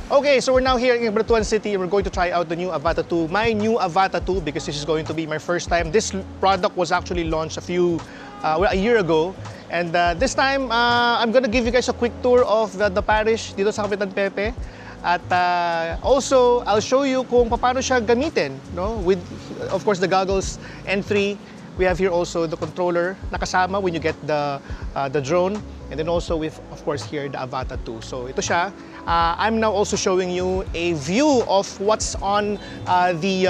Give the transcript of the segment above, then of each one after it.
Okay, so we're now here in Cabanatuan City and we're going to try out the new Avata 2. My new Avata 2 because this is going to be my first time. This product was actually launched a year ago. And this time, I'm gonna give you guys a quick tour of the parish dito sa Kapitan Pepe. At also, I'll show you kung paano siya gamitin, no? With, of course, the goggles N3. We have here also the controller nakasama when you get the drone. And then also with, of course, here the Avata 2. So ito siya. I'm now also showing you a view of what's on the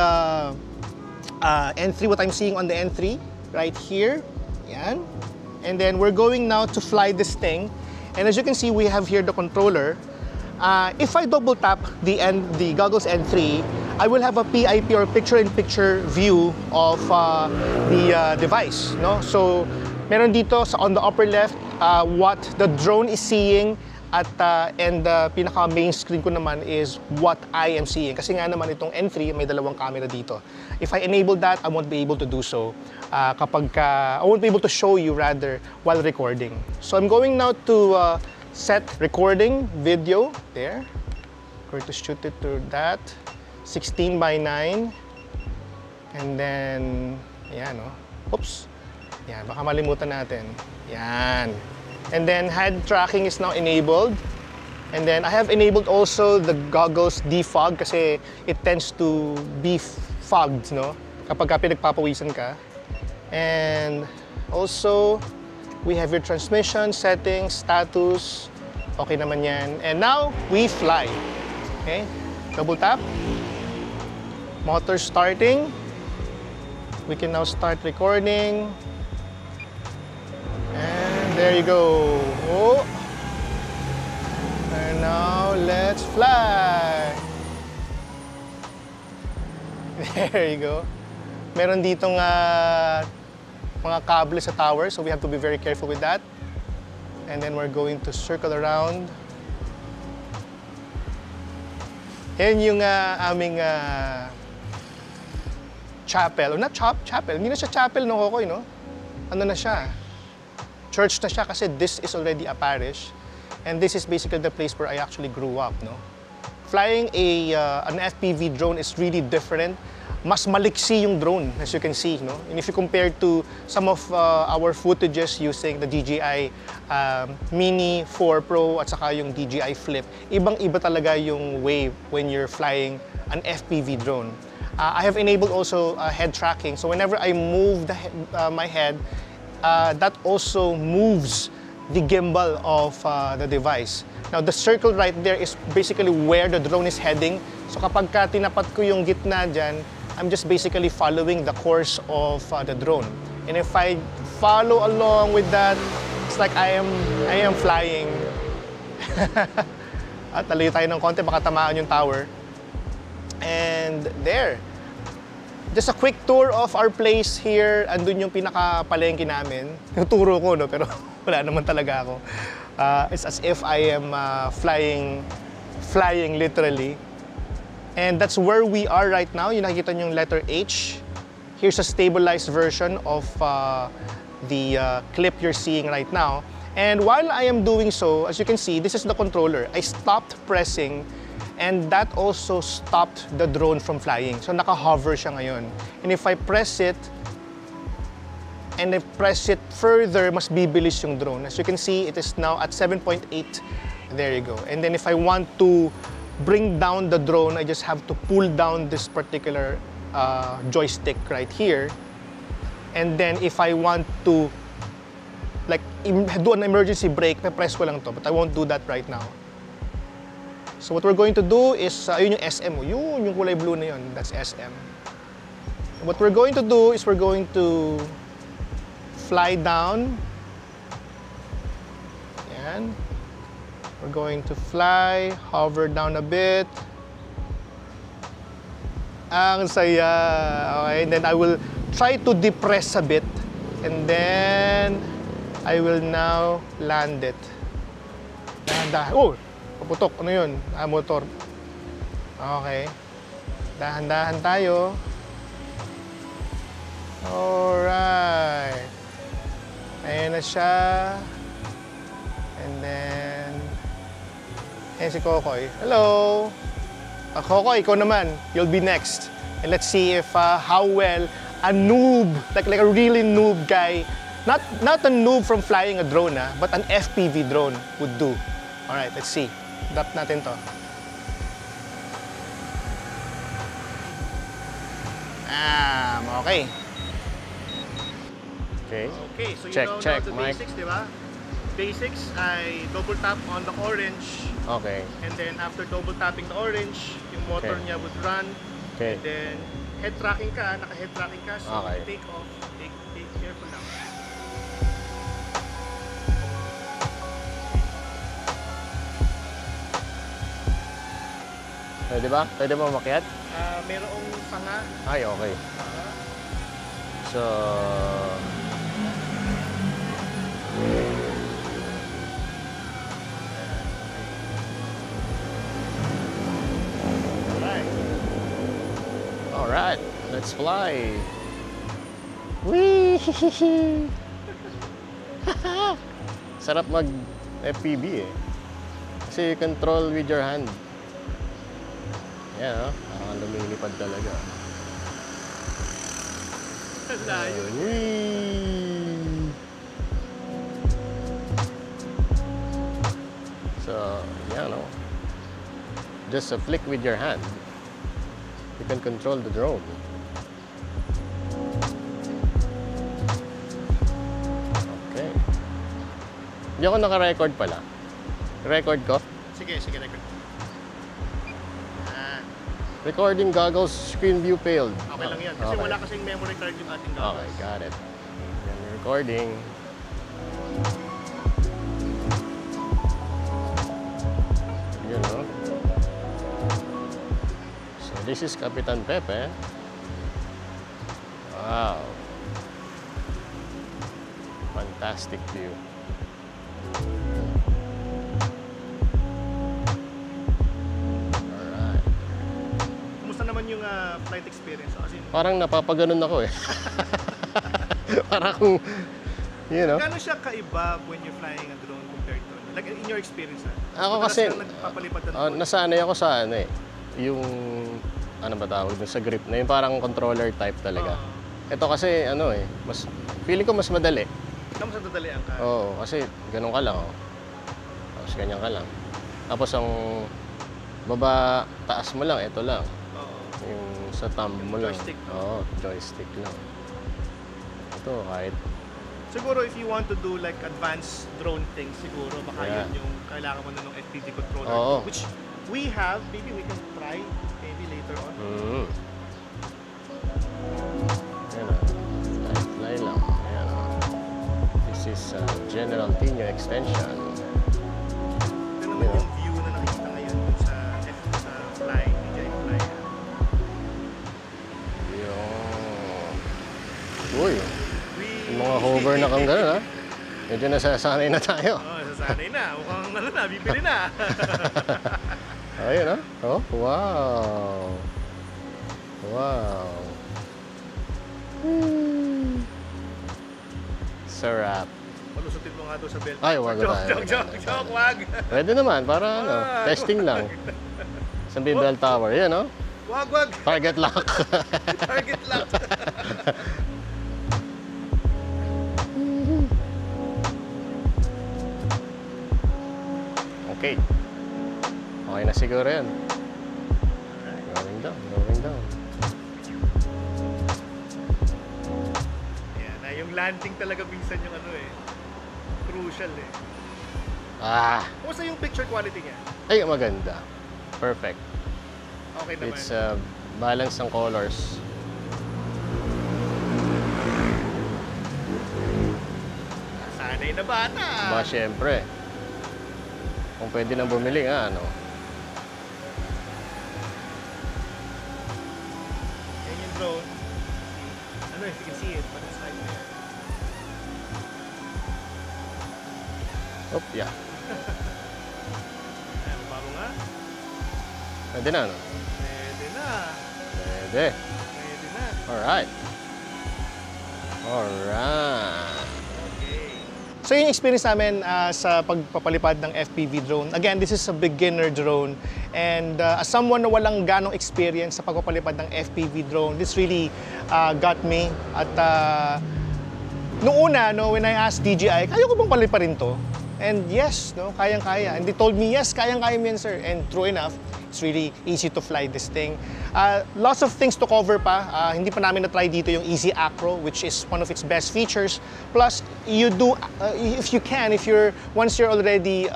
N3, what I'm seeing on the N3 right here. Yan. And then we're going now to fly this thing. And as you can see, we have here the controller. If I double tap the goggles N3, I will have a PIP or picture-in-picture view of the device. No? So meron dito on the upper left what the drone is seeing. And the pinaka main screen ko naman is what I am seeing. Kasi nga naman itong N3 may dalawang camera dito. If I enable that, I won't be able to do so I won't be able to show you rather while recording. So I'm going now to set recording video there. I'm going to shoot it to that 16:9. And then ayan, oh. Oops. Yan, baka malimutan natin. Yan. And then head tracking is now enabled. And then I have enabled also the goggles defog kasi it tends to be fogged, no? Kapag pinagpapawisan ka. And also, we have your transmission, settings, status. Okay naman yan. And now, we fly. Okay? Double tap. Motor starting. We can now start recording. There you go. Oh. And now let's fly. There you go. Meron ditong mga kable sa tower, so we have to be very careful with that. And then we're going to circle around. Yan yung aming chapel. Not chapel. Hindi na siya chapel, no, Kokoy, no? Ano na siya? Church na siya kasi this is already a parish and this is basically the place where I actually grew up, no? Flying an FPV drone is really different. Mas maliksi yung drone, as you can see, no? And if you compare to some of our footages using the DJI Mini 4 Pro at saka yung DJI Flip, ibang-iba talaga yung way when you're flying an FPV drone. I have enabled also head tracking, so whenever I move my head, that also moves the gimbal of the device. Now, the circle right there is basically where the drone is heading. So kapag tinapat ko yung gitna dyan, I'm just basically following the course of the drone. And if I follow along with that, it's like I am flying. At talayo tayo ng konti, baka tamaan yung tower. And there. Just a quick tour of our place here. Andun yung pinaka-palengke namin. Tuturo ko, no? Pero wala naman talaga ako. It's as if I am flying literally. And that's where we are right now. Yung nakikita nyo yung letter H. Here's a stabilized version of the clip you're seeing right now. And while I am doing so, as you can see, this is the controller. I stopped pressing and that also stopped the drone from flying. So naka-hover siya ngayon. And if I press it, and I press it further, mas bibilis yung drone. As you can see, it is now at 7.8. There you go. And then if I want to bring down the drone, I just have to pull down this particular joystick right here. And then if I want to like do an emergency brake, press ko lang to. But I won't do that right now. So what we're going to do is, yun yung SM, yun yung kulay blue na yun, that's SM. What we're going to do is we're going to fly down. Yan. We're going to fly, hover down a bit. Ang saya. Okay, and then I will try to depress a bit. And then I will now land it. Dahan-dahan. Oh! Paputok. Ano yun? Motor. Okay. Dahan-dahan tayo. Alright. Ayan na siya. And then Ayan si Kokoy. Hello! Kokoy, ikaw naman. You'll be next. And let's see if how well a noob, like a really noob guy, not a noob from flying a drone, but an FPV drone would do. Alright, let's see. Drop natin to. Okay. Okay. Okay, so you Check, know check, now the Mike. basics, di ba? Basics, I double tap on the orange. Okay. And then after double tapping the orange, yung motor Okay. niya would run. Okay. And then head tracking ka, naka-head tracking ka. So Okay. take off, take careful lang. Pwede ba? Pwede ba umakyat? Merong sanga. Ay, okay. So... Alright. Alright, let's fly. Whee! Sarap mag FPV eh. Kasi you control with your hand. Yan, parang lumilipad talaga. Layo. Whee! So, yan o. Just a flick with your hand. You can control the drone. Okay. Hindi ako naka-record pala. Record ko. Sige, record. Recording goggles, screen view failed. Okay lang yan. Kasi Okay. wala kasing memory card yung ating Okay, goggles. got it. Yan, recording. You know. So this is Capitan Pepe. Wow. Fantastic view. Alright. Kumusta naman yung flight experience? As in, Parang napapaganon ako eh. Parang kung, you know. gaano siya kaiba when you're flying a drone compared to, like in your experience? Ako Madalas kasi, kang nagpapalipad ng drone. nasanay ako sa ano eh, yung, ano ba tawag dun, sa grip na yung parang controller type talaga. Ito kasi, ano eh, feeling ko mas madali. Tapos nadadalian ka. Oo, kasi ganun ka lang, oh. Tapos ganyan ka lang. Tapos ang baba, taas mo lang, ito lang. Oo. Yung sa thumb mo lang. Joystick. Oo, joystick lang. Ito, kahit, Siguro if you want to do like advanced drone things, siguro baka Yeah. yun yung kailangan mo na ng FPV controller. Oo. Which we have, maybe we can try maybe later on. Ayan o. Fly lang. Ayan o. This is General Tino extension. Ito naman yung view na nakikita ngayon dun sa Fly, DJI Fly. Yung... Uy, yung mga hover na kang gano'n ha. Medyo nasasanay na tayo. Oh, sasanay na. Mukhang ano na, bibili na. Ayun ha. Oh, wow. Wow. Sarap. Palusutin mo nga doon sa belt. Ay, wag na tayo. Joke, wag. Pwede naman, para ano, testing lang. Sa bell tower, yan no? Wag. Target lock. Target lock. Okay. Okay na siguro yan. Going down, going down. Yan, yung landing talaga minsan yung ano eh. Crucial eh. Kumusta yung picture quality niya? Ay, maganda. Perfect. Okay naman. It's balance ng colors. Sanay na bata. Ba, syempre. Kung pwede nang bumili nga, ano. Yan yung drone. Ano if you can see it, but it's like there. Oh, yeah. Ayan, bago nga. Pwede na, no? Pwede na. Pwede. Pwede na. Alright. Alright. Okay. So yung experience namin sa pagpapalipad ng FPV drone, again, this is a beginner drone. And as someone na walang ganong experience sa pagpapalipad ng FPV drone, this really got me. At noong una, no, when I asked DJI, kaya ko bang paliparin to? And yes, no, kayang-kaya. And they told me, yes, kayang-kaya mo yan, sir. And true enough, it's really easy to fly this thing. Lots of things to cover pa. Hindi pa namin na-try dito yung Easy Acro, which is one of its best features. Plus, you do, if you can, once you're already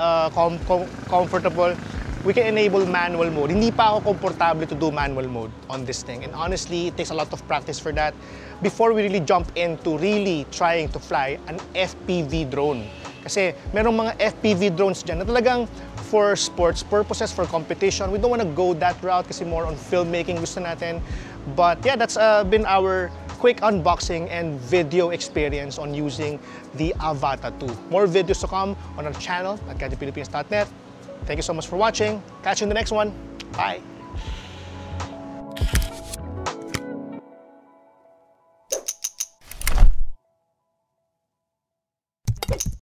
comfortable, we can enable manual mode. Hindi pa ako komportable to do manual mode on this thing. And honestly, it takes a lot of practice for that before we really jump into really trying to fly an FPV drone. Kasi merong mga FPV drones dyan na talagang for sports purposes, for competition. We don't want to go that route kasi more on filmmaking gusto natin. But yeah, that's been our quick unboxing and video experience on using the Avata 2. More videos to come on our channel at GadgetPilipinas.net. Thank you so much for watching. Catch you in the next one. Bye!